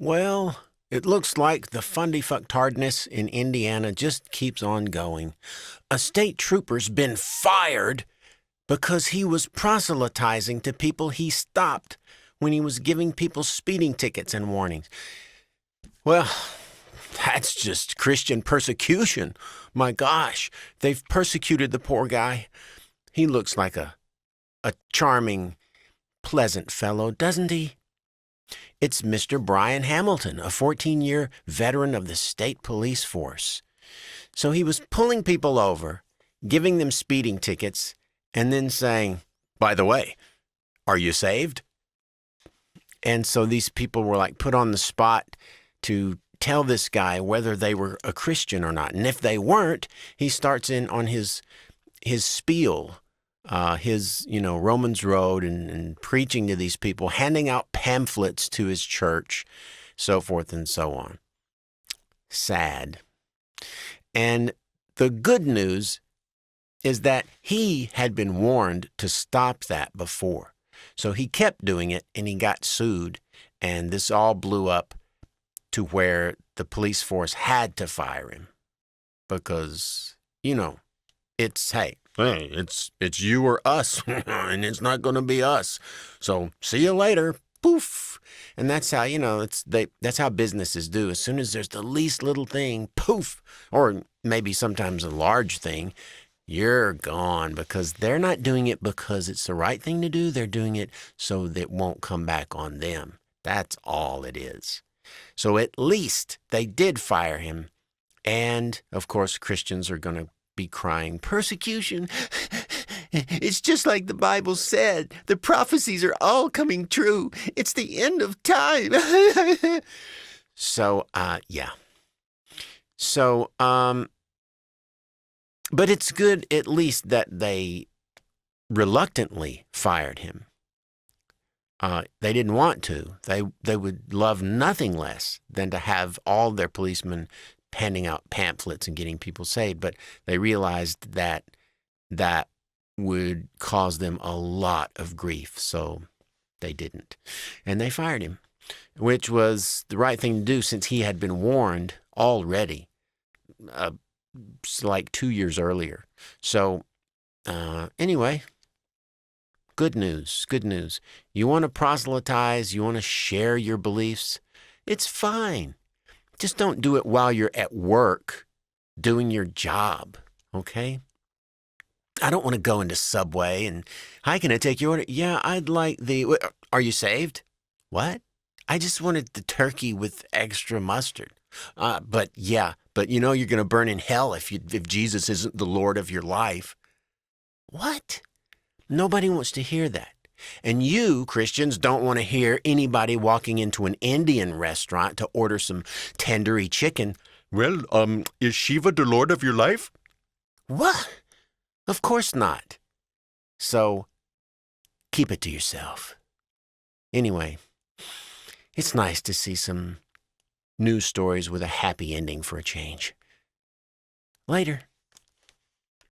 Well, it looks like the fundy-fucktardness in Indiana just keeps on going. A state trooper's been fired because he was proselytizing to people he stopped when he was giving people speeding tickets and warnings. Well, that's just Christian persecution. My gosh, they've persecuted the poor guy. He looks like a charming, pleasant fellow, doesn't he? It's Mr. Brian Hamilton, a 14-year veteran of the state police force. So he was pulling people over, giving them speeding tickets, and then saying, "By the way, are you saved?" And so these people were like put on the spot to tell this guy whether they were a Christian or not. And if they weren't, he starts in on his spiel, his Romans Road, and preaching to these people, handing out pamphlets to his church, so forth and so on. Sad. And the good news is that he had been warned to stop that before. So he kept doing it, and he got sued, and this all blew up to where the police force had to fire him because, it's you or us, and it's not going to be us. So see you later. Poof. And that's how, that's how businesses do. As soon as there's the least little thing, poof, or maybe sometimes a large thing, you're gone, because they're not doing it because it's the right thing to do. They're doing it so that it won't come back on them. That's all it is. So at least they did fire him. And, of course, Christians are going to be crying, "Persecution. It's just like the Bible said. The prophecies are all coming true. It's the end of time." So, yeah. So, but it's good at least that they reluctantly fired him. They didn't want to. They would love nothing less than to have all their policemen handing out pamphlets and getting people saved. But they realized that that would cause them a lot of grief, so they didn't. And they fired him, which was the right thing to do since he had been warned already, like 2 years earlier. So anyway, good news, good news. You want to proselytize, you want to share your beliefs, it's fine. Just don't do it while you're at work doing your job, okay? I don't want to go into Subway and, "Hi, can I take your order?" "Yeah, I'd like are you saved?" "What?" "I just wanted the turkey with extra mustard." But you're going to burn in hell if Jesus isn't the Lord of your life." What? Nobody wants to hear that. And you, Christians, don't want to hear anybody walking into an Indian restaurant to order some tandoori chicken. "Well, is Shiva the Lord of your life?" What? Of course not. So, keep it to yourself. Anyway, it's nice to see some news stories with a happy ending for a change. Later.